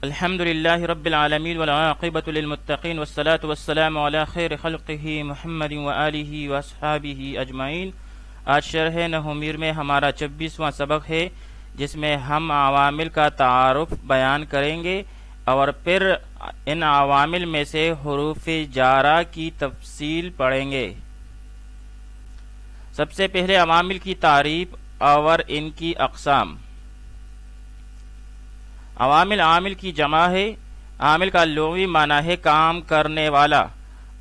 الحمد للہ رب العالمین والعاقبۃ للمتقین والصلاة والسلام علی خیر خلقہ محمد وآلہ واصحابہ اجمعین۔ آج شرح نحومیر میں ہمارا 26واں سبق ہے، جس میں ہم عوامل کا تعارف بیان کریں گے اور پھر ان عوامل میں سے حروف جارہ کی تفصیل پڑھیں گے۔ سب سے پہلے عوامل کی تعریف اور ان کی اقسام۔ عوامل عامل کی جمع ہے۔ عامل کا لغوی معنی ہے کام کرنے والا،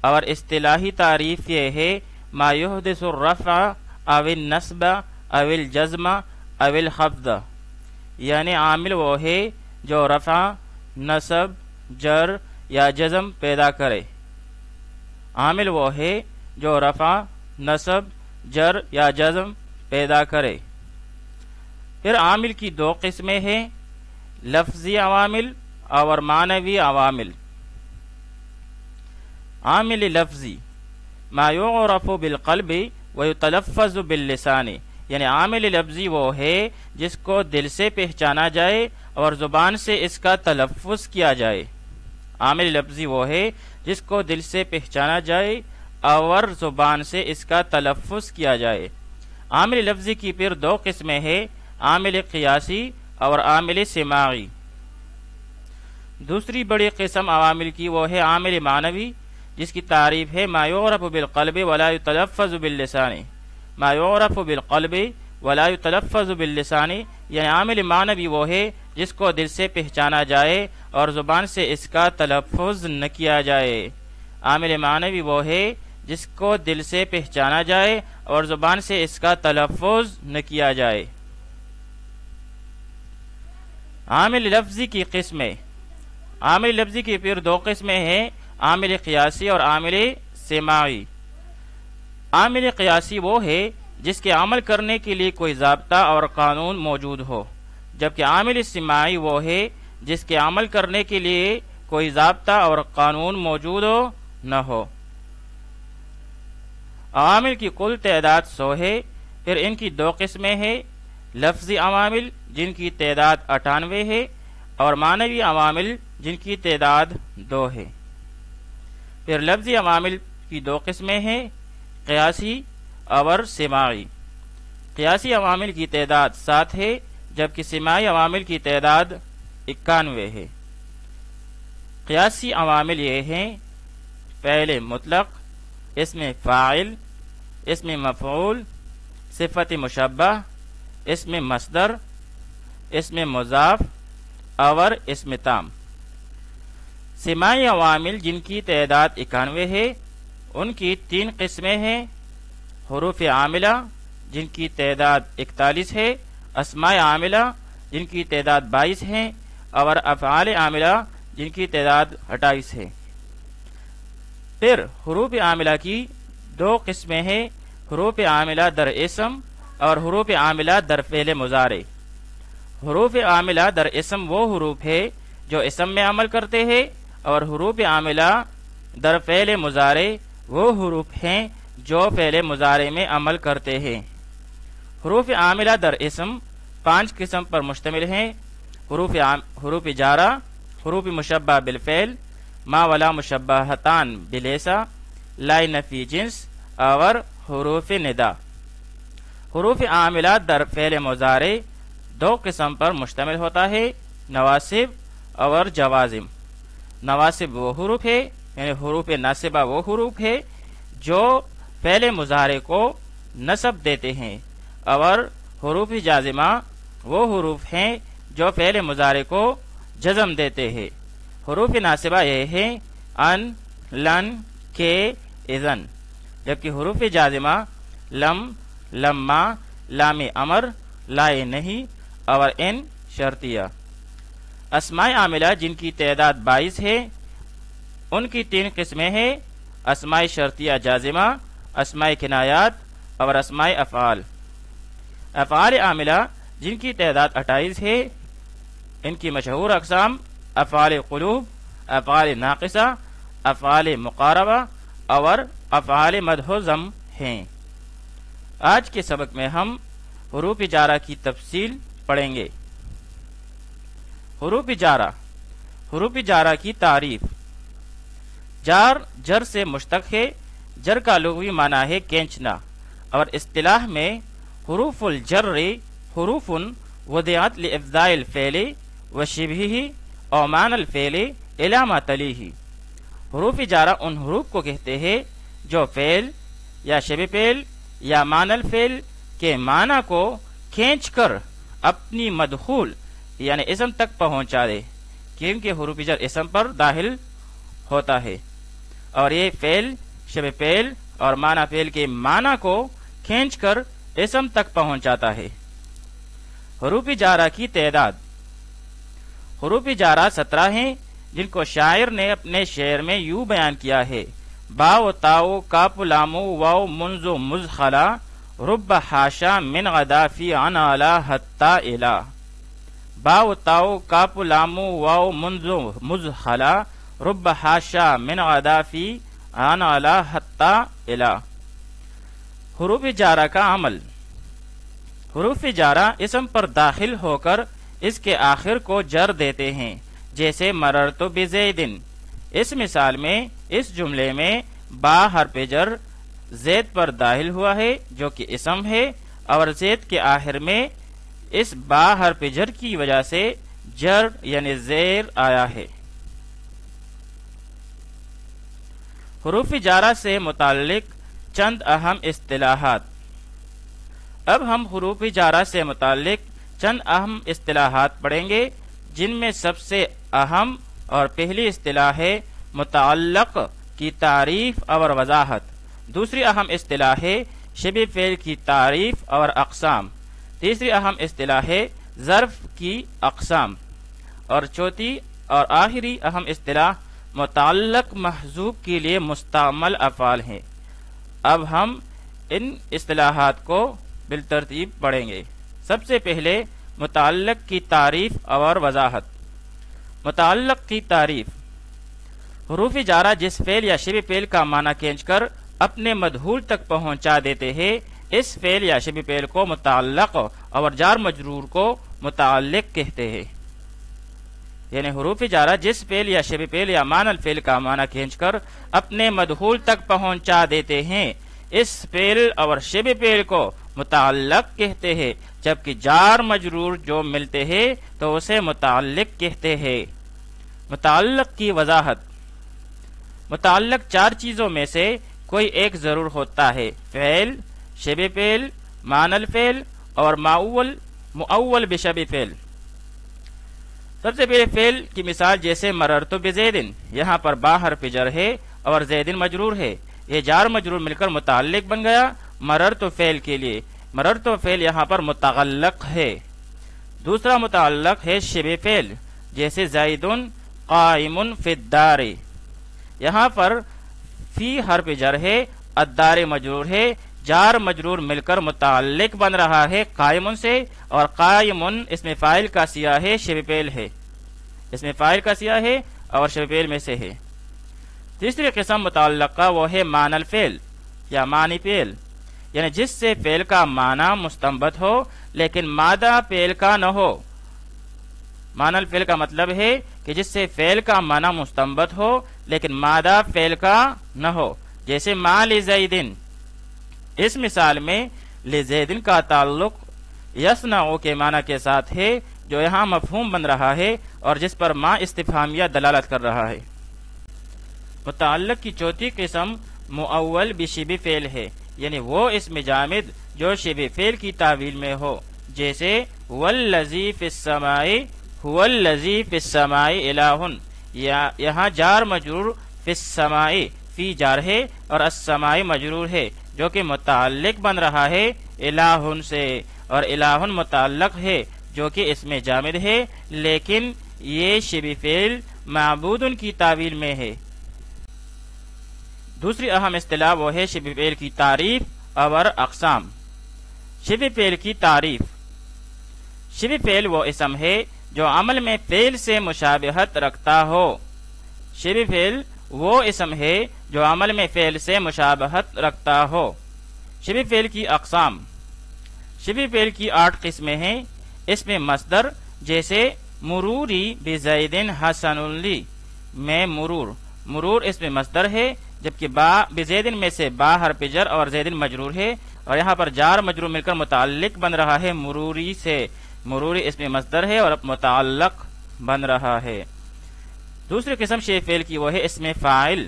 اور اصطلاحی تعریف یہ ہے ما یحدث الرفع او النصب او الجزم او الخفض، یعنی عامل وہ ہے جو رفع، نصب، جر یا جزم پیدا کرے۔ عامل وہ ہے جو رفع، نصب، جر یا جزم پیدا کرے۔ پھر عامل کی دو قسمیں ہیں، لفظی عوامل اور معنوی عوامل۔ عامل لفظی ما یعرف بالقلب ویتلفظ باللسان، یعنی عامل لفظی وہ ہے جس کو دل سے پہچانا جائے اور زبان سے اس کا تلفظ کیا جائے۔ عامل لفظی وہ ہے جس کو دل سے پہچانا جائے اور زبان سے اس کا تلفظ کیا جائے۔ عامل لفظی کی پھر دو قسمیں ہیں، عامل قیاسی اور عامل سماعی۔ دوسری بڑی قسم عوامل کی وہ ہے عامل معنوی، جس کی تعریف ہے ما یعرف بالقلب ولا یتلفظ باللسان۔ ما یعرف بالقلب ولا یتلفظ باللسان، یعنی عامل معنوی وہ ہے جس کو دل سے پہچانا جائے اور زبان سے اس کا تلفظ نہ کیا جائے۔ عامل معنوی وہ ہے جس کو دل سے پہچانا جائے اور زبان سے اس کا تلفظ نہ کیا جائے۔ عامل لفظی کی قسمیں۔ عامل لفظی کی پھر دو قسمیں ہیں، عامل قیاسی اور عامل سماعی۔ عامل قیاسی وہ ہے جس کے عمل کرنے کے لیے کوئی ضابطہ اور قانون موجود ہو، جبکہ عامل سماعی وہ ہے جس کے عمل کرنے کے لیے کوئی ضابطہ اور قانون موجود ہو نہ ہو۔ عوامل کی کل تعداد 100 ہے۔ پھر ان کی دو قسمیں ہیں، لفظی عوامل جن کی تعداد 98 ہے اور معنوی عوامل جن کی تعداد 2 ہے۔ پھر لفظی عوامل کی دو قسمیں ہیں، قیاسی اور سماعی۔ قیاسی عوامل کی تعداد 7 ہے، جبکہ سماعی عوامل کی تعداد 91 ہے۔ قیاسی عوامل یہ ہیں، فعل مطلق، اسم فاعل، اسم مفعول، صفت مشبہ، اسم مصدر، اسم مضاف اور اسم تام۔ سماعی عوامل جن کی تعداد 91 ہے، ان کی 3 قسمیں ہیں، حروف عاملہ جن کی تعداد 41 ہے، اسماء عاملہ جن کی تعداد 22 ہیں، اور افعال عاملہ جن کی تعداد 28 ہے۔ پھر حروف عاملہ کی 2 قسمیں ہیں، حروف عاملہ در اسم اور حروف عاملہ در فعل مضارع۔ حروف عاملہ در اسم وہ حروف ہے جو اسم میں عمل کرتے ہیں، اور حروف عاملہ در فعل مضارع وہ حروف ہیں جو فعل مضارع میں عمل کرتے ہیں۔ حروف عاملہ در اسم 5 قسم پر مشتمل ہیں، حروف جارہ، حروف مشبہ بالفعل، ما ولا مشبہتان بلیسا، لا نفی جنس اور حروف ندا۔ حروف عاملہ در فعل مضارع 2 قسم پر مشتمل ہوتا ہے، نواسب اور جوازم۔ نواسب وہ حروف ہے، یعنی حروف ناصبہ وہ حروف ہے جو فعل مضارع کو نصب دیتے ہیں، اور حروف جازمہ وہ حروف ہیں جو فعل مضارع کو جزم دیتے ہیں۔ حروف ناصبہ یہ ہیں ان، لن، کے، اذن، جبکہ حروف جازمہ لم، لما، لام امر، لائے نہیں اور ان شرطیہ۔ اسماء عاملہ جن کی تعداد 22 ہے، ان کی 3 قسمیں ہیں، اسماء شرطیہ جازمہ، اسماء کنایات اور اسماء افعال۔ افعال عاملہ جن کی تعداد 28 ہے، ان کی مشہور اقسام افعال قلوب، افعال ناقصہ، افعال مقاربہ اور افعال مدح و ذم ہیں۔ آج کے سبق میں ہم حروف جارہ کی تفصیل پڑھیں گے۔ حروف جارہ حروف جارہ کی تعریف۔ جار جر سے مشتق ہے۔ جر کا لغوی معنی ہے کھینچنا، اور اصطلاح میں حروف الجر حروف وضعت لإفضاء الفعل وشبهه او معنی الفعل الی ما تلیہ۔ حروف جارہ ان حروف کو کہتے ہیں جو فعل یا شبہ فعل یا معنی الفعل کے معنی کو کھینچ کر اپنی مدخول یعنی اسم تک پہنچا دے، کیونکہ حروف جر اسم پر داخل ہوتا ہے، اور یہ فعل، شبہ فعل اور معنی فعل کے معنی کو کھینچ کر اسم تک پہنچاتا ہے۔ حروف جارہ کی تعداد۔ حروف جارہ 17 ہیں، جن کو شاعر نے اپنے شعر میں یوں بیان کیا ہے: با و تاؤ کاف لام واو منذ مزخلا رب حاشا من غدا فی عن علا حتی الا۔ با و تاؤ کاف لام واو منذ مزخلا رب حاشا من غدا فی عن علا حتی الا۔ حروف جارہ کا عمل۔ حروف جارہ اسم پر داخل ہو کر اس کے آخر کو جر دیتے ہیں، جیسے مررت بزیدن۔ اس مثال میں اس جملے میں با حرف جر زید پر داخل ہوا ہے جو کہ اسم ہے، اور زید کے آخر میں اس با حرف جر کی وجہ سے جر یعنی زیر آیا ہے۔ حروف جارہ سے متعلق چند اہم اصطلاحات۔ اب ہم حروف جارہ سے متعلق چند اہم اصطلاحات پڑھیں گے، جن میں سب سے اہم اور پہلی اصطلاح ہے متعلق کی تعریف اور وضاحت۔ دوسری اہم اصطلاح ہے شبہ فعل کی تعریف اور اقسام۔ تیسری اہم اصطلاح ہے ظرف کی اقسام، اور چوتھی اور آخری اہم اصطلاح متعلق محذوف کے لیے مستعمل افعال ہیں۔ اب ہم ان اصطلاحات کو بالترتیب پڑھیں گے۔ سب سے پہلے متعلق کی تعریف اور وضاحت۔ متعلق کی تعریف: حروف جارہ جس فعل یا شبہ فعل کا معنی کھینچ کر اپنے مدخول تک پہنچا دیتے ہیں، اس فعل یا شبہ فعل کو متعلق اور جار مجرور کو متعلق کہتے ہیں۔ یعنی حروف جارہ جس فعل یا شبہ فعل یا معنی الفعل کا معنی کھینچ کر اپنے مدخول تک پہنچا دیتے ہیں، اس فعل اور شبہ فعل کو متعلق کہتے ہیں، جبکہ جار مجرور جو ملتے ہیں تو اسے متعلق کہتے ہیں۔ متعلق کی وضاحت: متعلق چار چیزوں میں سے کوئی ایک ضرور ہوتا ہے: فعل، شبہ فعل، معنی الفعل اور مؤول بشبہ فعل۔ سب سے پہلے فعل کی مثال جیسے مررت بزیدن، یہاں پر با حرف جر ہے اور زیدن مجرور ہے، یہ جار مجرور مل کر متعلق بن گیا مررت فعل کے لیے۔ مررت فعل یہاں پر متعلق ہے۔ دوسرا متعلق ہے شبہ فعل، جیسے زیدن قائم فی الدار، یہاں پر فی حرف جر ہے، الدار مجرور ہے، جار مجرور مل کر متعلق بن رہا ہے قائم سے، اور قائم اس میں فاعل کا سیاہ ہے، شبہ فعل ہے، اس میں فاعل کا سیاہ ہے اور شبہ فعل میں سے ہے۔ تیسری قسم متعلق کا وہ ہے معنی الفعل یا معنی فعل، یعنی جس سے فعل کا معنی مستنبت ہو لیکن مادہ فعل کا نہ ہو۔ معنی الفعل کا مطلب ہے کہ جس سے فعل کا معنی مستنبت ہو لیکن مادہ فعل کا نہ ہو، جیسے ما لزیدن۔ اس مثال میں لزیدن کا تعلق یصنع کے معنی کے ساتھ ہے، جو یہاں مفہوم بن رہا ہے اور جس پر ما استفہامیہ دلالت کر رہا ہے۔ متعلق کی چوتھی قسم مؤول بشبہ فعل ہے، یعنی وہ اسم جامد جو شبہ فعل کی تعویل میں ہو، جیسے والذی فی السماء هو الذی فی السماء الہ، یہاں جار مجرور فی السماء فی جار ہے اور السماء مجرور ہے جو کہ متعلق بن رہا ہے الہ سے، اور الہ متعلق ہے جو کہ اسم جامد ہے لیکن یہ شبہ فعل معبود کی تعویل میں ہے۔ دوسری اہم اصطلاح وہ ہے شبہ فعل کی تعریف اور اقسام۔ شبہ فعل کی تعریف: شبہ فعل وہ اسم ہے جو عمل میں فعل سے مشابہت رکھتا ہو۔ شبہ فعل وہ اسم ہے جو عمل میں فعل سے مشابہت رکھتا ہو۔ شبہ فعل کی اقسام: شبہ فعل کی 8 قسمیں ہیں۔ اس میں مصدر جیسے مروری بزیدن حسن لی میں مرور اس میں مصدر ہے، جبکہ بزیدن میں سے با حرف جر اور زیدن مجرور ہے، اور یہاں پر جار مجرور مل کر متعلق بن رہا ہے مروری سے۔ مروری اس میں مصدر ہے اور متعلق بن رہا ہے۔ دوسری قسم شے فعل کی وہ ہے اس میں فاعل،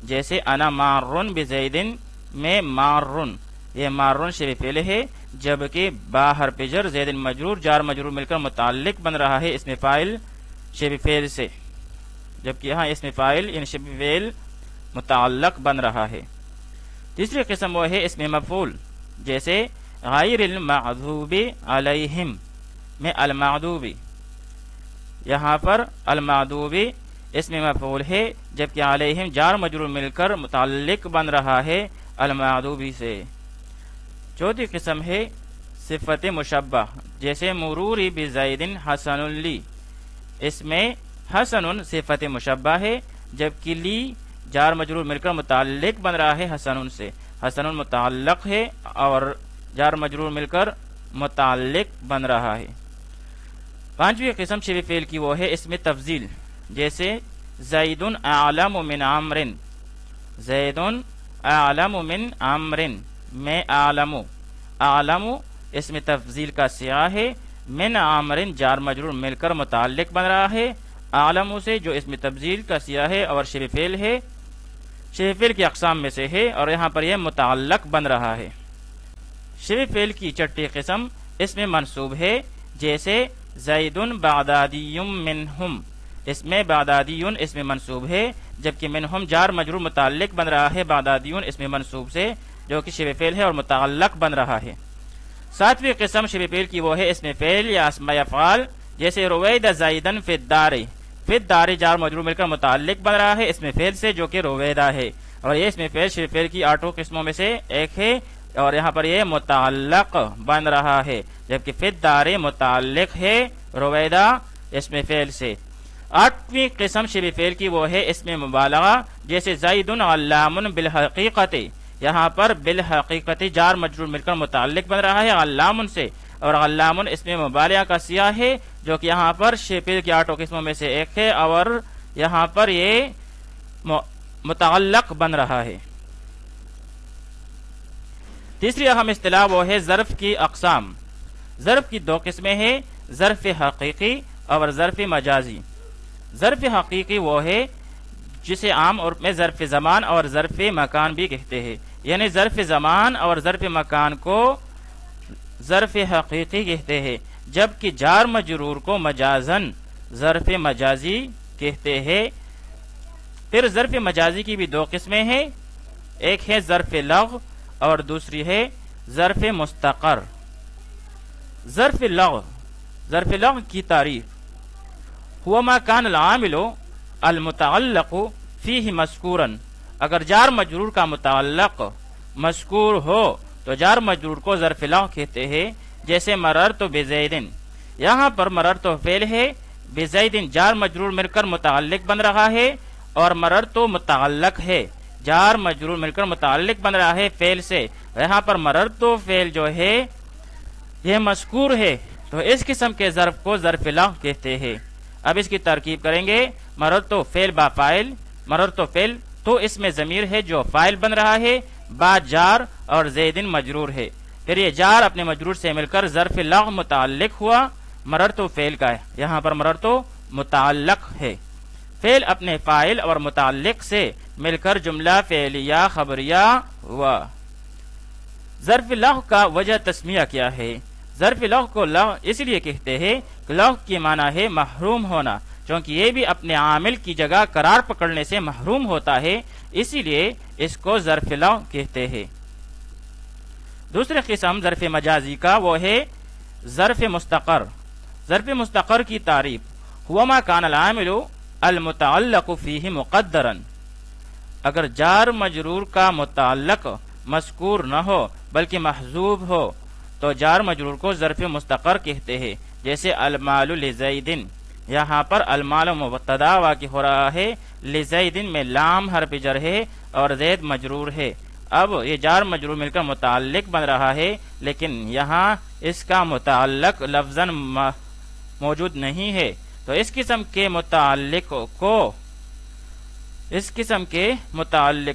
جیسے انا مارن بزیدن میں مارن، یہ مارن شے فعل ہے، جبکہ با حرف جر زیدن مجرور جار مجرور مل کر متعلق بن رہا ہے اس میں فاعل شے فعل سے، جبکہ یہاں اس میں فاعل یعنی شے فعل متعلق بن رہا ہے۔ تیسری قسم وہ ہے اس میں مفعول، جیسے غیر المغضوب علیہم میں المغضوبی، یہاں پر المغضوبی اس میں مفعول ہے، جبکہ علیہم جار مجرور مل کر متعلق بن رہا ہے المغضوبی سے۔ چوتھی قسم ہے صفت مشبہ، جیسے مروری بزیدن حسن لی، اس میں حسن صفت مشبہ ہے، جبکہ لی جار مجرور مل کر متعلق بن رہا ہے حسن سے۔ حسن متعلق ہے اور جار مجرور مل کر متعلق بن رہا ہے۔ پانچویں قسم شبہ فعل کی وہ ہے اس میں تفضیل، جیسے زید اعلم من عمر، زید اعلم من عمر میں اعلم اس میں تفضیل کا صیغہ ہے، من عمر جار مجرور مل کر متعلق بن رہا ہے اعلم سے، جو اس میں تفضیل کا صیغہ ہے اور شبہ فعل ہے، شبہ فعل کی اقسام میں سے ہے، اور یہاں پر یہ متعلق بن رہا ہے۔ شبہ فعل کی چھٹی قسم اس میں منصوب ہے، جیسے زید بغدادی منہم، اس میں بغدادیون اس میں منصوب ہے، جبکہ منہم جار مجرور متعلق بن رہا ہے بغدادیون اس میں منصوب سے، جو کہ شبہ فعل ہے اور متعلق بن رہا ہے۔ ساتویں قسم شبہ فعل کی وہ ہے اس میں فعل یا اسماء افعال، جیسے روید زیدن فی الدار، فی الدار جار مجرور مل کر متعلق بن رہا ہے اس میں فعل سے، جو کہ رویدہ ہے، اور یہ اس میں فعل شبہ فعل کی 8 قسموں میں سے ایک ہے، اور یہاں پر یہ متعلق بن رہا ہے، جبکہ فی الدار متعلق ہے رویدہ اس میں فعل سے۔ 8ویں قسم شبہ فعل کی وہ ہے اس میں مبالغہ، جیسے زید علام بالحقیقت، یہاں پر بالحقیقت جار مجرور مل کر متعلق بن رہا ہے علام سے، اور علام اس میں مبالغہ کا صیغہ ہے، جو کہ یہاں پر شبہ فعل کی 8 قسموں میں سے ایک ہے، اور یہاں پر یہ متعلق بن رہا ہے۔ تیسری اہم اصطلاح وہ ہے ظرف کی اقسام۔ ظرف کی 2 قسمیں ہیں، ظرف حقیقی اور ظرف مجازی۔ ظرف حقیقی وہ ہے جسے عام عرف میں ظرف زمان اور ظرف مکان بھی کہتے ہیں، یعنی ظرف زمان اور ظرف مکان کو ظرف حقیقی کہتے ہیں، جبکہ جار مجرور کو مجازن ظرف مجازی کہتے ہیں۔ پھر ظرف مجازی کی بھی 2 قسمیں ہیں، ایک ہے ظرف لغو اور دوسری ہے ظرف مستقر۔ ظرف لغو کی تعریف ہوا ما کان العامل المتعلق فیہ مذکورا، اگر جار مجرور کا متعلق مذکور ہو تو جار مجرور کو ظرف لغو کہتے ہیں، جیسے مررت بزیدن، یہاں پر مررت فعل ہے، بزیدن جار مجرور مل کر متعلق بن رہا ہے، اور مررت متعلق ہے، جار مجرور مل کر متعلق بن رہا ہے فعل سے، یہاں پر مررت فعل جو ہے یہ مذکور ہے، تو اس قسم کے ظرف کو ظرف لغو کہتے ہیں۔ اب اس کی ترکیب کریں گے، مررت فعل با فاعل، مررت فعل تو اس میں ضمیر ہے جو فاعل بن رہا ہے، با جار اور زیدن مجرور ہے، پھر یہ جار اپنے مجرور سے مل کر ظرف لغو متعلق ہوا مررت فعل کا ہے، یہاں پر مررت متعلق ہے، فعل اپنے فاعل اور متعلق سے مل کر جملہ فعلیہ خبریہ ہوا۔ ظرف لغو کا وجہ تسمیہ کیا ہے؟ ظرف لغو کو لغو اس لیے کہتے ہیں کہ لغو کی معنی ہے محروم ہونا، چونکہ یہ بھی اپنے عامل کی جگہ قرار پکڑنے سے محروم ہوتا ہے، اسی لیے اس کو ظرف لغو کہتے ہیں۔ دوسری قسم ظرف مجازی کا وہ ہے ظرف مستقر۔ ظرف مستقر کی تعریف ہوا ما کان العامل المتعلق فیہ مقدرا، اگر جار مجرور کا متعلق مذکور نہ ہو بلکہ محذوب ہو تو جار مجرور کو ظرف مستقر کہتے ہیں، جیسے المال لزیدن، یہاں پر المال مبتدا واقع ہو رہا ہے، لزیدن میں لام حرف جر ہے اور زید مجرور ہے، اب یہ جار مجرور مل کر متعلق بن رہا ہے، لیکن یہاں اس کا متعلق لفظاً موجود نہیں ہے، تو اس قسم کے متعلق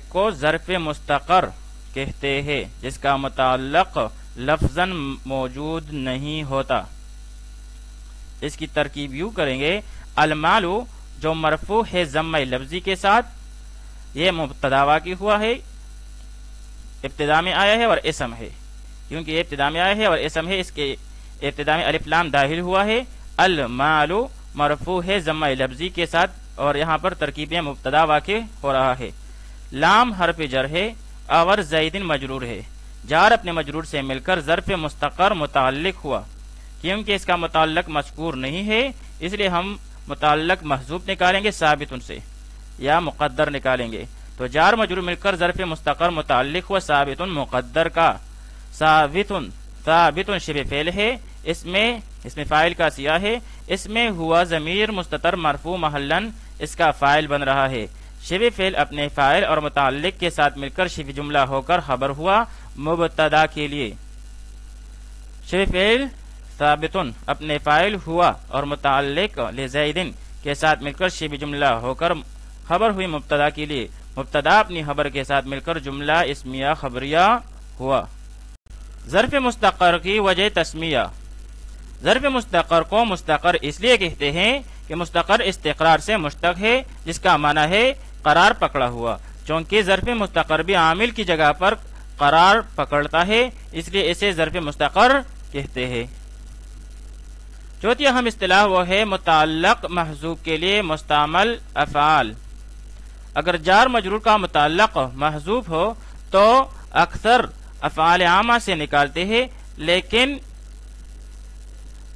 کو ظرف مستقر کہتے ہیں، جس کا متعلق لفظاً موجود نہیں ہوتا۔ اس کی ترکیب یوں کریں گے، المالو جو مرفوع ہے ضمہ لفظی کے ساتھ، یہ مبتدا واقع ہوا ہے، ابتدا میں آیا ہے اور اسم ہے، کیونکہ یہ ابتدا میں آیا ہے اور اسم ہے، اس کے ابتدا میں الف لام داخل ہوا ہے۔ المالو مرفوع ہے ضمہ لفظی کے ساتھ، اور یہاں پر ترکیب میں مبتدا واقع ہو رہا ہے۔ لام حرف جر ہے اور زیدن مجرور ہے، جار اپنے مجرور سے مل کر ظرف مستقر متعلق ہوا، کیونکہ اس کا متعلق مذکور نہیں ہے، اس لیے ہم متعلق محذوف نکالیں گے ثابت سے یا مقدر نکالیں گے، تو جار مجرور مل کر ظرف مستقر متعلق ہوا ثابت مقدر کا۔ ثابت شبہ فعل ہے، اس میں فاعل کا سیاہ ہے، اس میں ہوا ضمیر مستتر مرفوع محلن اس کا فاعل بن رہا ہے۔ شبہ فعل اپنے فاعل اور متعلق کے ساتھ مل کر شبہ جملہ ہو کر خبر ہوا مبتدا کے لیے۔ شبہ فعل ثابت اپنے فاعل ہوا اور متعلق لزیدن کے ساتھ مل کر شبہ جملہ ہو کر خبر ہوئی مبتدا کے لیے، مبتدا اپنی خبر کے ساتھ مل کر جملہ اسمیہ خبریہ ہوا۔ ظرف مستقر کی وجہ تسمیہ۔ ظرف مستقر کو مستقر اس لیے کہتے ہیں کہ مستقر استقرار سے مشتق ہے، جس کا معنی ہے قرار پکڑا ہوا، چونکہ ظرف مستقر بھی عامل کی جگہ پر قرار پکڑتا ہے، اس لیے اسے ظرف مستقر کہتے ہیں۔ چوتھی اہم اصطلاح وہ ہے متعلق محذوف کے لیے مستعمل افعال۔ اگر جار مجرور کا متعلق محذوف ہو تو اکثر افعال عامہ سے نکالتے ہیں، لیکن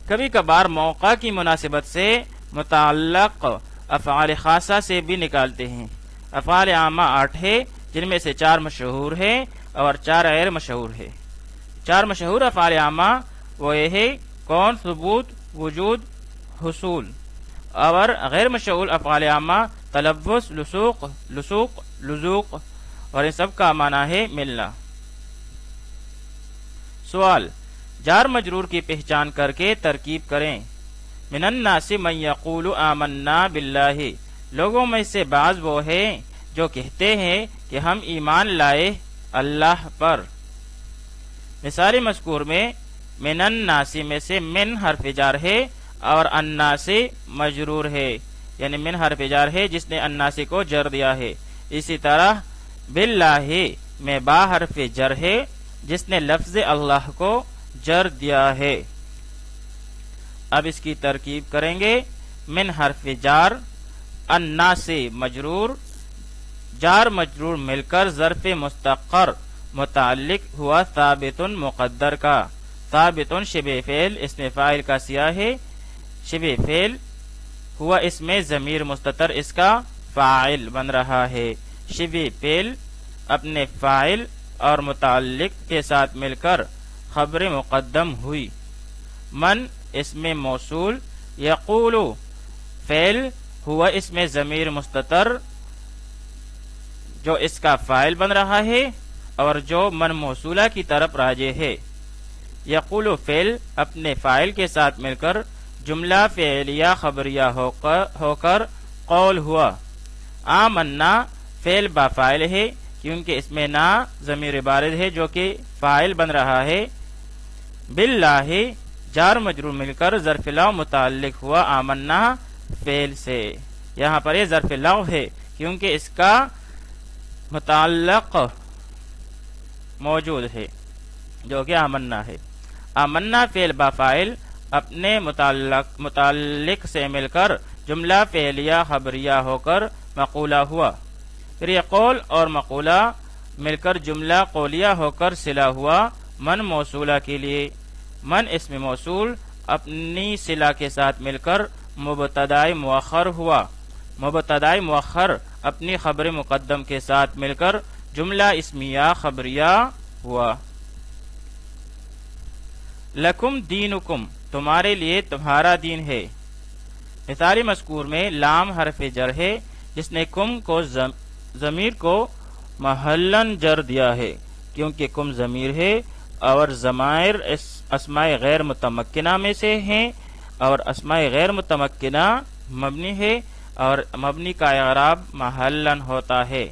کبھی کبھار موقع کی مناسبت سے متعلق افعال خاصہ سے بھی نکالتے ہیں۔ افعال عامہ 8 ہے، جن میں سے 4 مشہور ہیں اور 4 غیر مشہور ہے۔ 4 مشہور افعال عامہ وہ یہ ہے کون، ثبوت، وجود، حصول، اور غیر مشہور افعال عامہ تلفظ، لزوق، اور ان سب کا معنی ہے ملنا۔ سوال، جار مجرور کی پہچان کر کے ترکیب کریں۔ من الناس من یقول آمنا باللہ، لوگوں میں سے بعض وہ ہیں جو کہتے ہیں کہ ہم ایمان لائے اللہ پر۔ مثال مذکور میں من الناس میں سے من حرف جار ہے اور الناس مجرور ہے، یعنی من حرف جار ہے جس نے الناس کو جر دیا ہے۔ اسی طرح باللہ میں با حرف جر ہے جس نے لفظ اللہ کو جر دیا ہے۔ اب اس کی ترکیب کریں گے، من حرف جار، الناس مجرور، جار مجرور مل کر ظرف مستقر متعلق ہوا ثابت مقدر کا۔ ثابت شبہ فعل اسم فاعل کا سیاہ ہے، شبہ فعل ہوا اس میں ضمیر مستتر اس کا فاعل بن رہا ہے۔ شبہ فعل اپنے فاعل اور متعلق کے ساتھ مل کر خبر مقدم ہوئی۔ من اسم موصول، یقول فعل ہوا اس میں ضمیر مستتر جو اس کا فاعل بن رہا ہے اور جو من موصولہ کی طرف راجع ہے۔ یقول فعل اپنے فاعل کے ساتھ مل کر جملہ فعلیہ خبریہ ہو کر قول ہوا۔ آمنا فعل با فاعل ہے کیونکہ اس میں نا ضمیر بارد ہے جو کہ فاعل بن رہا ہے۔ باللہ جار مجرور مل کر ظرف لو متعلق ہوا آمنا فعل سے۔ یہاں پر یہ ظرف لو ہے کیونکہ اس کا متعلق موجود ہے جو کہ آمنا ہے۔ آمنا فعل با فاعل اپنے متعلق سے مل کر جملہ فعلیہ خبریہ ہو کر مقولہ ہوا۔ پھر یہ قول اور مقولہ مل کر جملہ قولیہ ہو کر صلہ ہوا من موصولہ کے لیے۔ من اسم موصول اپنی صلہ کے ساتھ مل کر مبتداء مؤخر ہوا۔ مبتداء مؤخر اپنی خبر مقدم کے ساتھ مل کر جملہ اسمیہ خبریہ ہوا۔ لکم دینکم تمہارے لیے تمہارا دین ہے۔ مثال مذکور میں لام حرف جر ہے جس نے کم کو ضمیر کو محلن جر دیا ہے کیونکہ کم ضمیر ہے اور ضمائر اسماء غیر متمکنہ میں سے ہیں اور اسماء غیر متمکنہ مبنی ہے اور مبنی کا اعراب محلن ہوتا ہے۔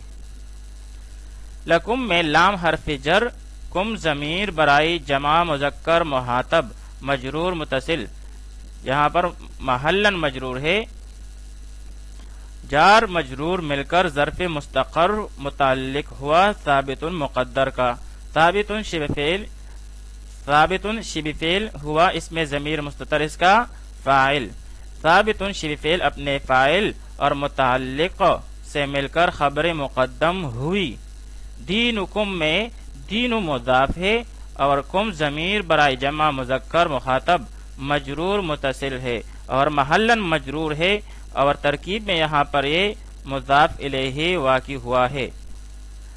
لکم میں لام حرف جر، کم ضمیر برائے جمع مذکر مخاطب مجرور متصل، یہاں پر محلن مجرور ہے، جار مجرور مل کر ظرف مستقر متعلق ہوا ثابت مقدر کا۔ ثابت شبہ فعل ہوا اس میں ضمیر مستتر اس کا فاعل۔ ثابت شبہ فعل اپنے فاعل اور متعلق سے مل کر خبر مقدم ہوئی۔ دینکم میں دین مضاف ہے اور کم ضمیر برائے جمع مذکر مخاطب مجرور متصل ہے اور محلن مجرور ہے، اور ترکیب میں یہاں پر یہ مضاف الیہ واقع ہوا ہے۔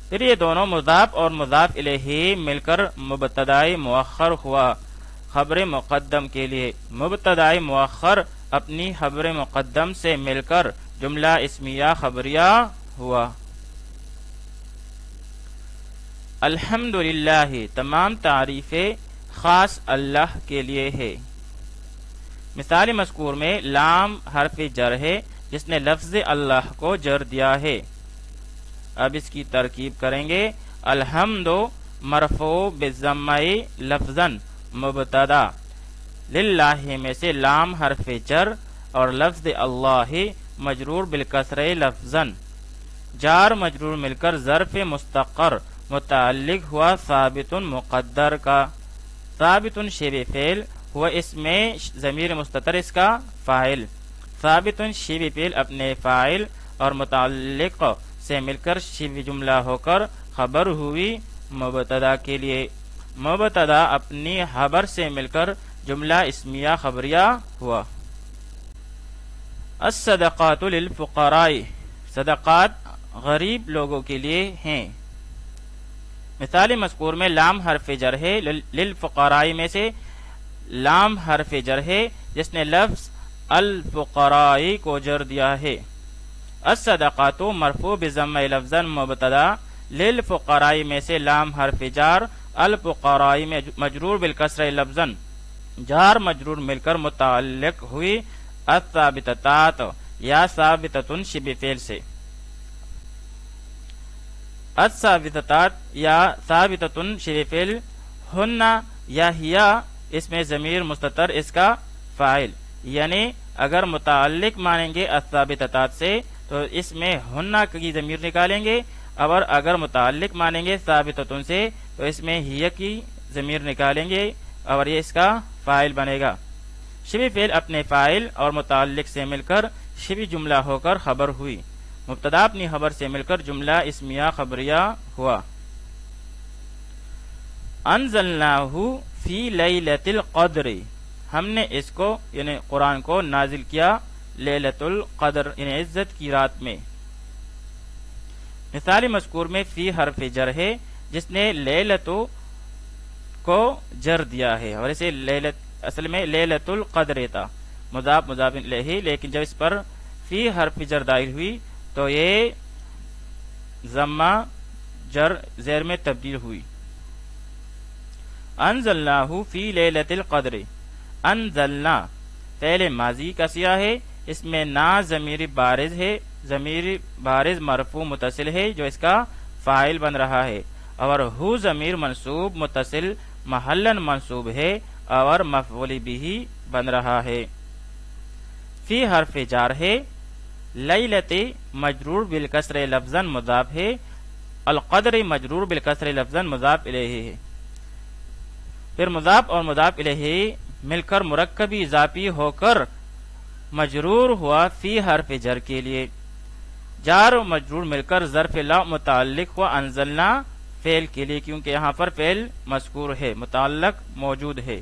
پھر یہ دونوں مضاف اور مضاف الیہ مل کر مبتدائی مؤخر ہوا خبر مقدم کے لیے۔ مبتدائی مؤخر اپنی خبر مقدم سے مل کر جملہ اسمیہ خبریہ ہوا۔ الحمدللہ تمام تعریفیں خاص اللہ کے لیے ہے۔ مثال مذکور میں لام حرف جر ہے جس نے لفظ اللہ کو جر دیا ہے۔ اب اس کی ترکیب کریں گے۔ الحمد مرفوع بالضمہ لفظا مبتدا، للہ میں سے لام حرف جر اور لفظ اللہ مجرور بالکسر لفظا، جار مجرور مل کر ظرف مستقر متعلق ہوا ثابت مقدر کا۔ ثابت شبہ فعل ہوا اس میں ضمیر مستتر اس کا فاعل۔ ثابت شبہ فعل اپنے فاعل اور متعلق سے مل کر شبہ جملہ ہو کر خبر ہوئی مبتدا کے لیے۔ مبتدا اپنی خبر سے مل کر جملہ اسمیہ خبریہ ہوا۔ الصدقات للفقراء، صدقات غریب لوگوں کے لیے ہیں۔ مثال مذکور میں لام حرف جر ہے، للفقراء میں سے لام حرف جر ہے جس نے لفظ الفقراء کو جر دیا ہے۔ الصدقات مرفوع بضمہ لفظا مبتدا، للفقراء میں سے لام حرف جار، الفقراء میں مجرور بالکسر لفظا، جار مجرور مل کر متعلق ہوئی الثابتات یا ثابتۃ شبہ فعل سے۔ الثابتات یا ثابتۃ شبہ فعل ہن یا ہیا اس میں ضمیر مستتر اس کا فاعل، یعنی اگر متعلق مانیں گے الثابتات سے تو اس میں ہن کی ضمیر نکالیں گے، اور اگر متعلق مانیں گے ثابتۃ سے تو اس میں ہیا کی ضمیر نکالیں گے اور یہ اس کا فاعل بنے گا۔ شبہ فعل اپنے فاعل اور متعلق سے مل کر شبہ جملہ ہو کر خبر ہوئی۔ مبتدا اپنی خبر سے مل کر جملہ اسمیہ خبریہ ہوا۔ انزلناہ فی لیلۃ القدر، ہم نے اس کو یعنی قرآن کو نازل کیا لیلۃ القدر یعنی عزت کی رات میں۔ مثال مذکور میں فی حرف جر ہے جس نے لیلۃ کو جر دیا ہے، اور اسے اصل میں لیلۃ القدر تھا، مضاف مضاف الیہ، لیکن جب اس پر فی حرف جر داخل ہوئی تو یہ ضمہ جر زیر میں تبدیل ہوئی۔ انزلناہ فی لیلۃ القدر، انزلنا فعل ماضی کا سیغہ ہے، اس میں نا ضمیر بارز ہے، ضمیر بارز مرفوع متصل ہے جو اس کا فاعل بن رہا ہے، اور ہو ضمیر منصوب متصل محلن منصوب ہے اور مفعول بہ بن رہا ہے۔ فی حرف جار ہے، لیلۃ مجرور بالکسر لفظا مضاف ہے، القدر مجرور بالکسر لفظا مضاف الیہ ہے۔ پھر مضاف اور مضاف الیہ مل کر مرکبی اضافی ہو کر مجرور ہوا فی حرف جر کے لیے، جار و مجرور مل کر ظرف لا متعلق ہوا انزلنا فعل کے لیے، کیونکہ یہاں پر فعل مذکور ہے، متعلق موجود ہے۔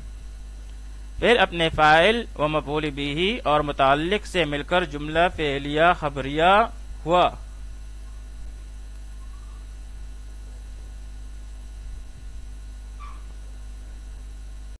پھر اپنے فاعل و مفعول بہ اور متعلق سے مل کر جملہ فعلیہ خبریہ ہوا۔